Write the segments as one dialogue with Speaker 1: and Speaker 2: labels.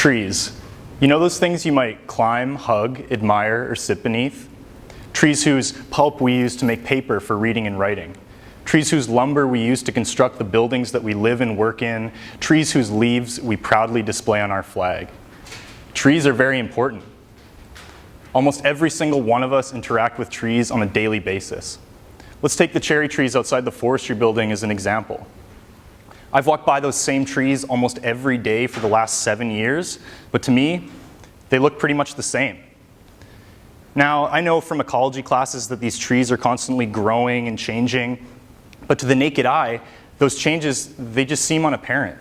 Speaker 1: Trees. You know those things you might climb, hug, admire, or sit beneath? Trees whose pulp we use to make paper for reading and writing. Trees whose lumber we use to construct the buildings that we live and work in. Trees whose leaves we proudly display on our flag. Trees are very important. Almost every single one of us interact with trees on a daily basis. Let's take the cherry trees outside the forestry building as an example. I've walked by those same trees almost every day for the last 7 years, but to me, they look pretty much the same. Now, I know from ecology classes that these trees are constantly growing and changing, but to the naked eye, those changes, they just seem unapparent.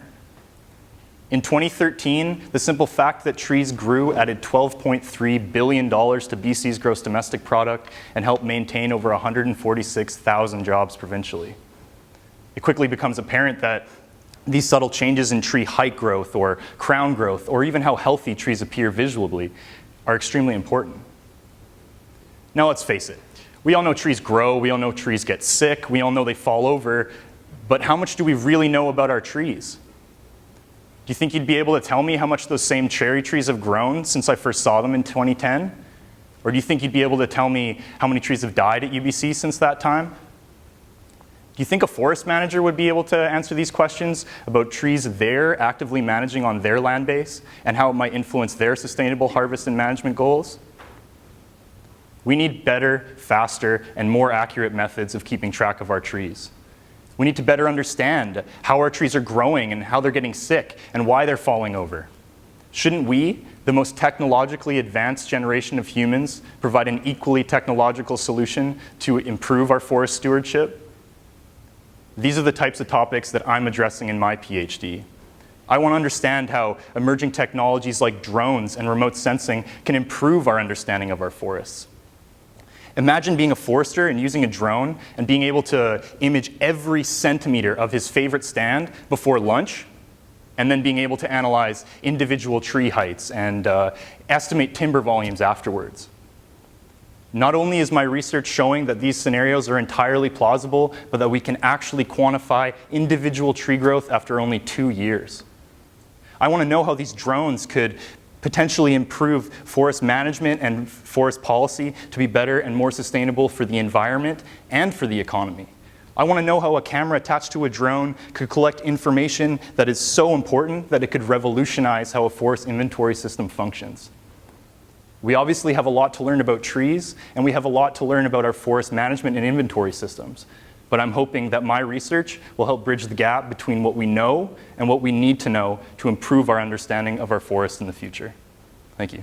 Speaker 1: In 2013, the simple fact that trees grew added $12.3 billion to BC's gross domestic product and helped maintain over 146,000 jobs provincially. It quickly becomes apparent that these subtle changes in tree height growth or crown growth, or even how healthy trees appear visually, are extremely important. Now let's face it, we all know trees grow, we all know trees get sick, we all know they fall over, but how much do we really know about our trees? Do you think you'd be able to tell me how much those same cherry trees have grown since I first saw them in 2010? Or do you think you'd be able to tell me how many trees have died at UBC since that time? Do you think a forest manager would be able to answer these questions about trees they're actively managing on their land base and how it might influence their sustainable harvest and management goals? We need better, faster, and more accurate methods of keeping track of our trees. We need to better understand how our trees are growing and how they're getting sick and why they're falling over. Shouldn't we, the most technologically advanced generation of humans, provide an equally technological solution to improve our forest stewardship? These are the types of topics that I'm addressing in my PhD. I want to understand how emerging technologies like drones and remote sensing can improve our understanding of our forests. Imagine being a forester and using a drone and being able to image every centimeter of his favorite stand before lunch, and then being able to analyze individual tree heights and estimate timber volumes afterwards. Not only is my research showing that these scenarios are entirely plausible, but that we can actually quantify individual tree growth after only 2 years. I want to know how these drones could potentially improve forest management and forest policy to be better and more sustainable for the environment and for the economy. I want to know how a camera attached to a drone could collect information that is so important that it could revolutionize how a forest inventory system functions. We obviously have a lot to learn about trees, and we have a lot to learn about our forest management and inventory systems. But I'm hoping that my research will help bridge the gap between what we know and what we need to know to improve our understanding of our forests in the future. Thank you.